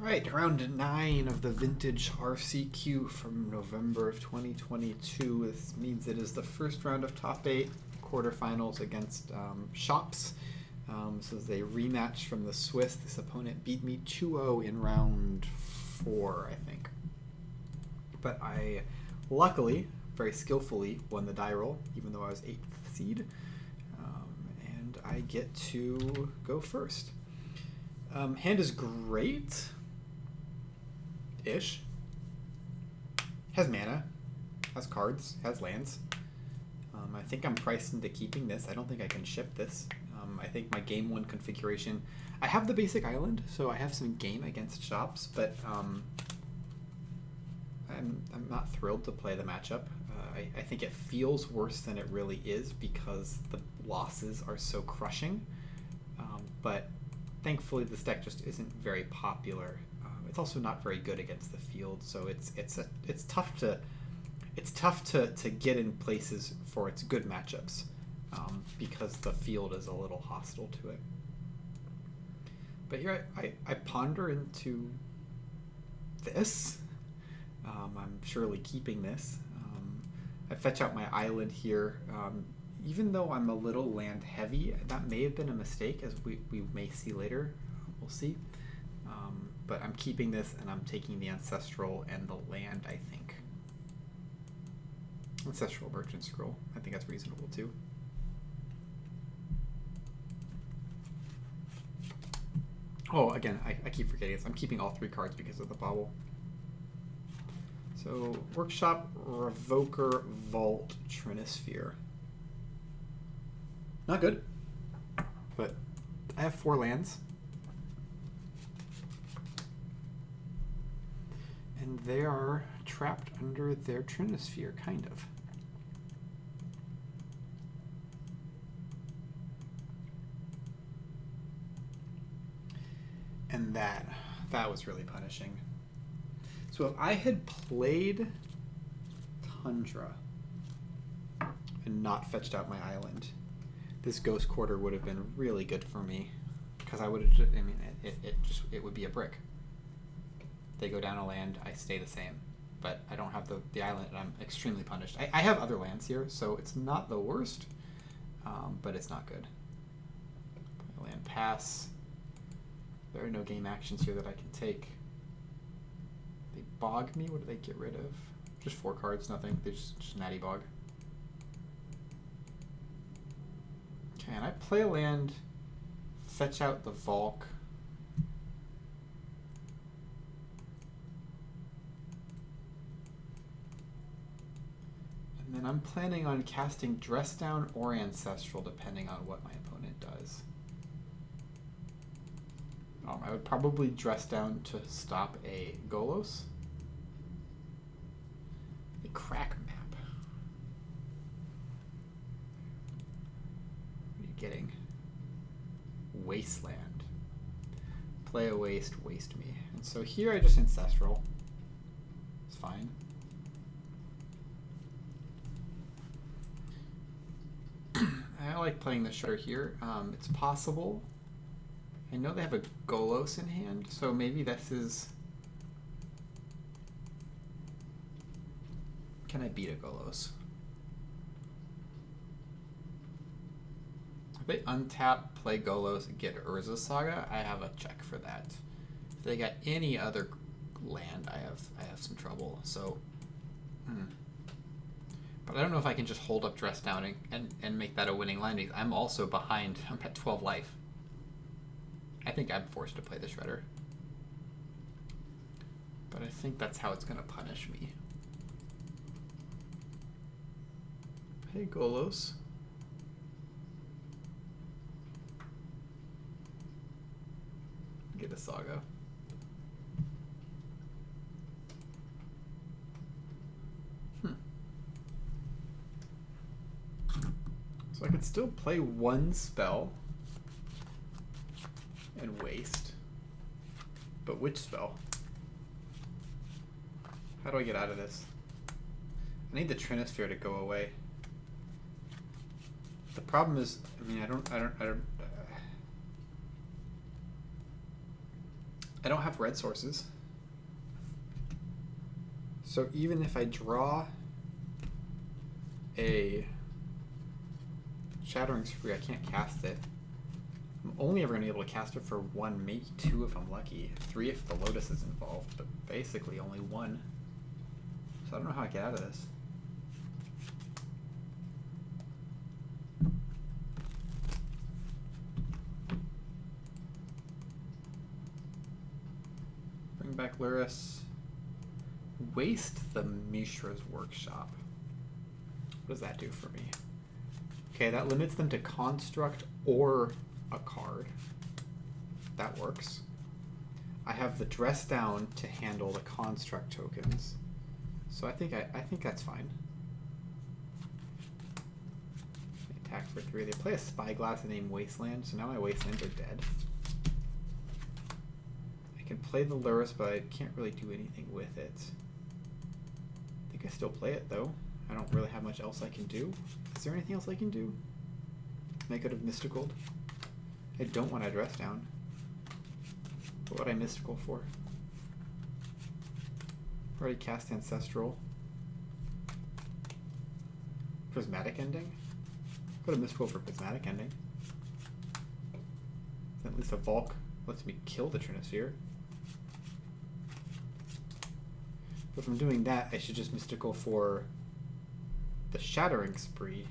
Alright, round 9 of the Vintage RCQ from November of 2022. This means it is the first round of top 8 quarterfinals against Shops. This is a rematch from the Swiss. This opponent beat me 2-0 in round 4, I think. But I, luckily, very skillfully, won the die roll, even though I was 8th seed. And I get to go first. Hand is great. Ish. Has mana, has cards, has lands. I think I'm priced into keeping this. I don't think I can ship this. I think my game 1 configuration, I have the basic island, so I have some game against Shops, but I'm not thrilled to play the matchup. I think it feels worse than it really is because the losses are so crushing. But thankfully this deck just isn't very popular. It's also not very good against the field, so it's tough to get in places for its good matchups because the field is a little hostile to it. But here I ponder into this. I'm surely keeping this. I fetch out my island here. Even though I'm a little land heavy, that may have been a mistake, as we may see later. We'll see. But I'm keeping this, and I'm taking the Ancestral and the land, I think. Ancestral Merchant Scroll. I think that's reasonable, too. Oh, again, I keep forgetting this. I'm keeping all 3 cards because of the bobble. So, Workshop, Revoker, Vault, Trinisphere. Not good, but I have 4 lands. And they are trapped under their Trinisphere, kind of. And that was really punishing. So if I had played Tundra and not fetched out my island, this Ghost Quarter would have been really good for me, because I would have. I mean, it would be a brick. They go down a land, I stay the same, but I don't have the island, and I'm extremely punished. I have other lands here, so it's not the worst, but it's not good. Land pass. There are no game actions here that I can take. They bog me. What do they get rid of? Just 4 cards, nothing. They just natty bog. Okay, and I play a land, fetch out the Valk. And then I'm planning on casting Dress Down or Ancestral, depending on what my opponent does. I would probably Dress Down to stop a Golos. A crack map. What are you getting? Wasteland. Play a waste, waste me. And so here I just Ancestral. It's fine. I like playing the Shredder here. It's possible. I know they have a Golos in hand, so maybe this is... Can I beat a Golos? If they untap, play Golos, and get Urza Saga, I have a check for that. If they got any other land, I have some trouble. So, But I don't know if I can just hold up Dress Down and make that a winning land. I'm also behind. I'm at 12 life. I think I'm forced to play the Shredder. But I think that's how it's going to punish me. Hey, Golos. Get a Saga. So I could still play 1 spell and waste. But which spell? How do I get out of this? I need the Trinisphere to go away. The problem is, I mean, I don't I don't have red sources. So even if I draw a Shattering Spree, I can't cast it. I'm only ever going to be able to cast it for 1, maybe 2 if I'm lucky. 3 if the Lotus is involved, but basically only 1. So I don't know how I get out of this. Bring back Lurrus. Waste the Mishra's Workshop. What does that do for me? Okay, that limits them to construct or a card. That works. I have the dress down to handle the construct tokens. So I think that's fine. They attack for 3. They play a Spyglass named Wasteland, so now my Wastelands are dead. I can play the Lurrus, but I can't really do anything with it. I think I still play it though. I don't really have much else I can do. Is there anything else I can do? I could have Mysticaled. I don't want to dress down. What would I Mystical for? Already cast Ancestral. Prismatic Ending? Could have Mystical for Prismatic Ending. At least a Volk lets me kill the Trinisphere. But if I'm doing that, I should just Mystical for the Shattering Spree.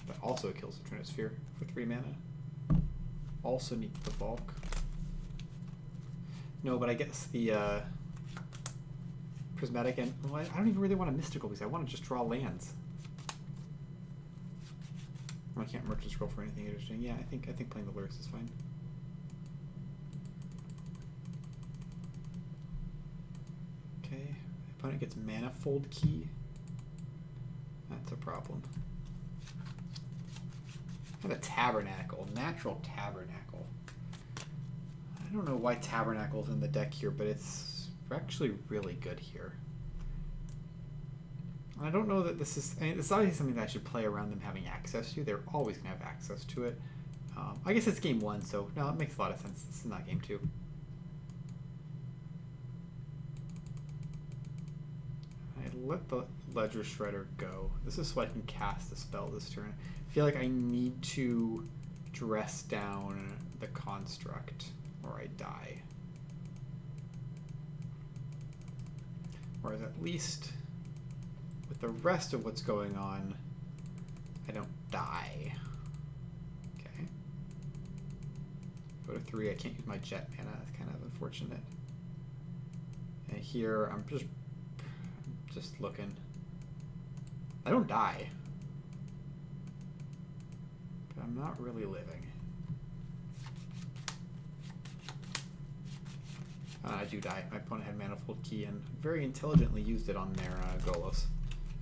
That also kills the Trinisphere for 3 mana. Also need the Volk. No, but I guess the Prismatic and well, I don't even really want a Mystical because I want to just draw lands. I can't Merchant Scroll for anything interesting. Yeah, I think playing the Lurrus is fine. Okay, opponent gets Manifold Key. That's a problem. I have a Tabernacle, Natural Tabernacle. I don't know why Tabernacle's in the deck here, but it's actually really good here. I don't know that this is, I mean, it's obviously something that I should play around them having access to. They're always going to have access to it. I guess it's game 1, so no, it makes a lot of sense. This is not game 2. I let the Ledger Shredder go. This is so I can cast a spell this turn. I feel like I need to dress down the construct or I die. Whereas at least with the rest of what's going on, I don't die. Okay. Go to 3, I can't use my jet mana, that's kind of unfortunate. And here I'm just looking. I don't die. But I'm not really living. I do die. My opponent had Manifold Key and very intelligently used it on their Golos.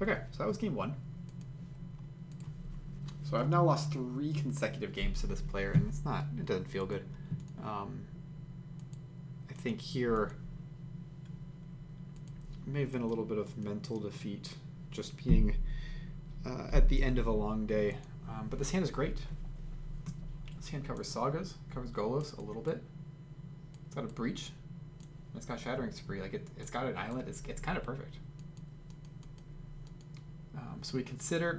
Okay, so that was game 1. So I've now lost 3 consecutive games to this player, and it doesn't feel good. I think here may have been a little bit of mental defeat, just being at the end of a long day. But this hand is great. This hand covers Sagas, covers Golos a little bit. It's got a Breach. It's got Shattering Spree. Like it's got an island. It's kind of perfect. So we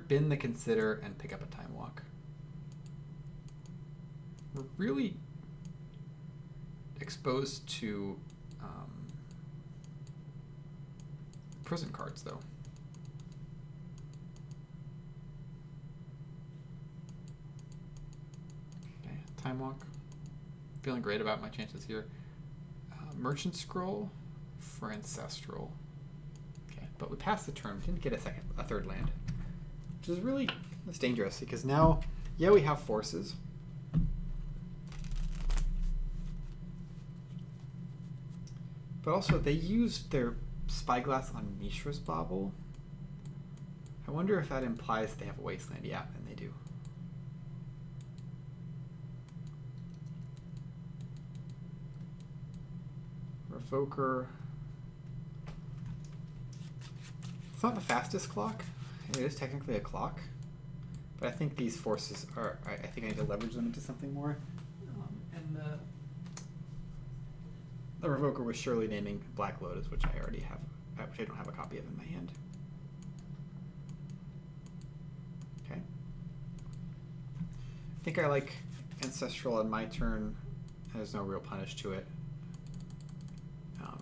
bin the Consider, and pick up a Time Walk. We're really exposed to prison cards, though. Okay, Time Walk. Feeling great about my chances here. Merchant Scroll for Ancestral. Okay, but we passed the turn. We didn't get a third land, which is really that's dangerous because now, yeah, we have forces. But also, they used their Spyglass on Mishra's Bauble. I wonder if that implies they have a Wasteland. Yeah, and they do. Revoker. It's not the fastest clock. It is technically a clock. But I think these forces are... I think I need to leverage them into something more. And The Revoker was surely naming Black Lotus, which I already have, which I don't have a copy of in my hand. Okay. I think I like Ancestral on my turn. There's no real punish to it.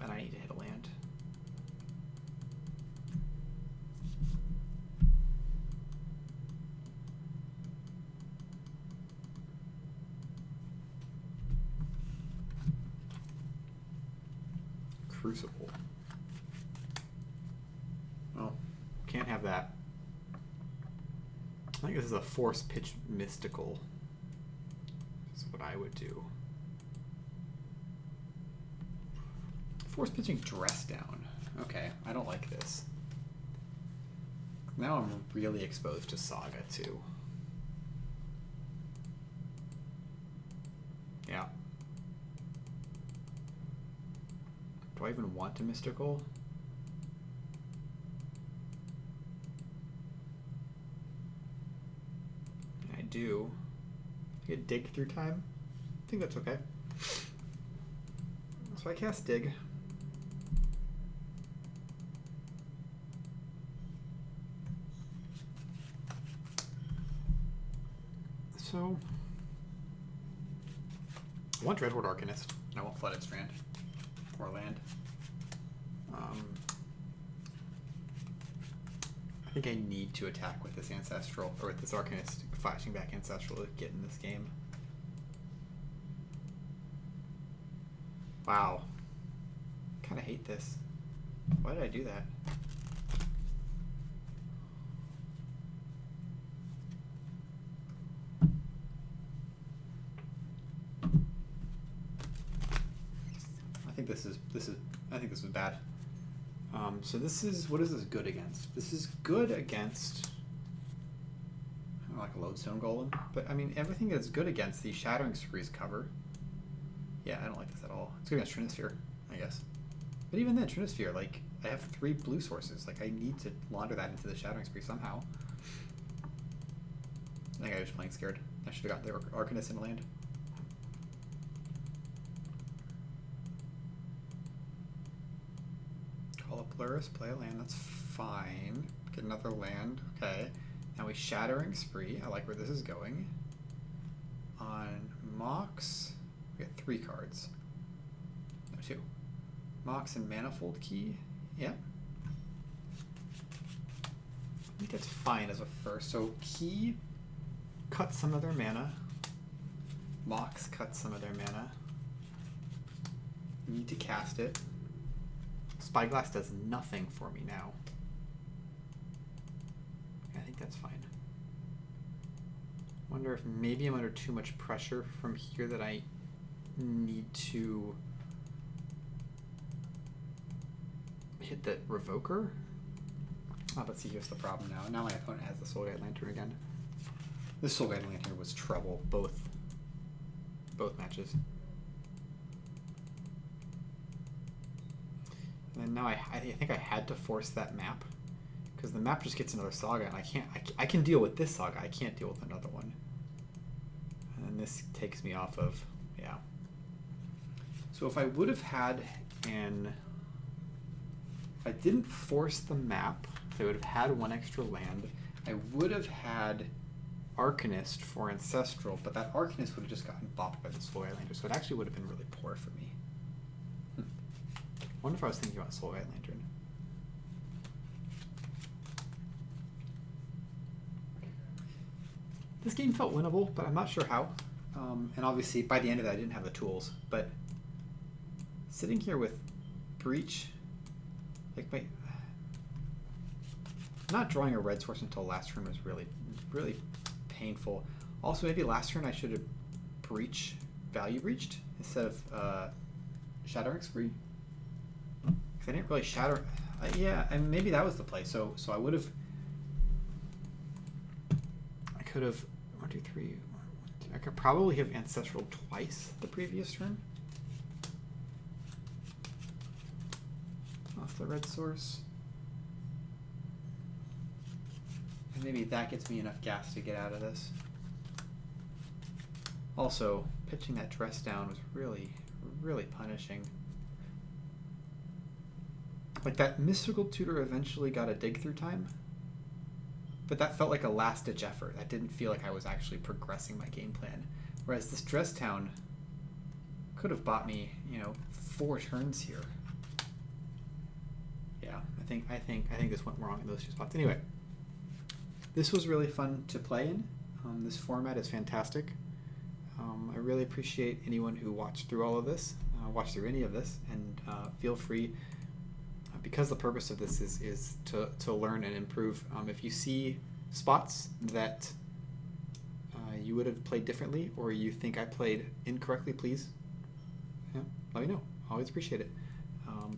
And I need to hit a land. Crucible. Well, can't have that. I think this is a Force Pitch Mystical. This is what I would do. Force Pitching Dress Down. Okay, I don't like this. Now I'm really exposed to Saga too. Yeah. Do I even want a Mystical? I do. Get Dig through time? I think that's okay. So I cast Dig. So I want Dreadhorde Arcanist, and I want Flooded Strand or land. I think I need to attack with this Ancestral, or with this Arcanist, flashing back Ancestral to get in this game. Wow. Kind of hate this. Why did I do that? I think this is bad. So this is, what is this good against? This is good against, I don't know, like a Lodestone Golem, but I mean everything that's good against these Shattering Sprees cover. Yeah, I don't like this at all. It's good against Trinisphere, I guess. But even then, Trinisphere, like, I have 3 blue sources. Like, I need to launder that into the Shattering Spree somehow. I think I was playing scared. I should have got the Arcanist in land. Call up Lurrus, play a land, that's fine. Get another land, okay. Now we Shattering Spree, I like where this is going. On Mox, we get 3 cards. No, 2. Mox and Manifold Key, yep. I think that's fine as a first. So Key cuts some of their mana. Mox cuts some of their mana. Need to cast it. Spyglass does nothing for me now. I think that's fine. Wonder if maybe I'm under too much pressure from here that I need to hit the Revoker. Oh, but see, here's the problem now. Now my opponent has the Soul Guide Lantern again. This Soul Guide Lantern was trouble both matches. And now I think I had to force that map because the map just gets another Saga, and I can deal with this Saga. I can't deal with another one. And this takes me off of, yeah. So if I would have had if I didn't force the map, if I would have had 1 extra land, I would have had Arcanist for Ancestral, but that Arcanist would have just gotten bopped by the Soul Guide Lantern, so it actually would have been really poor for me. I wonder if I was thinking about Soul Guide Lantern. This game felt winnable, but I'm not sure how. And obviously, by the end of it, I didn't have the tools. But sitting here with Breach, like not drawing a red source until last turn was really, really painful. Also, maybe last turn I should have value breached instead of Shattering Spree. I didn't really shatter. Yeah, and maybe that was the play. So I would have. I could have 1, 2, 3. 1, 2. I could probably have Ancestral twice the previous turn. Off the red source. And maybe that gets me enough gas to get out of this. Also, pitching that dress down was really, really punishing. Like that mystical tutor eventually got a dig through time, but that felt like a last ditch effort. That didn't feel like I was actually progressing my game plan. Whereas this Dress Town could have bought me, 4 turns here. Yeah, I think this went wrong in those 2 spots. Anyway, this was really fun to play in. This format is fantastic. I really appreciate anyone who watched through all of this, watched through any of this, and feel free, because the purpose of this is to learn and improve. If you see spots that you would have played differently, or you think I played incorrectly, please let me know. Always appreciate it.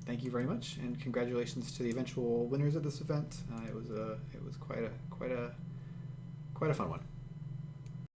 Thank you very much, and congratulations to the eventual winners of this event. It was quite a fun one.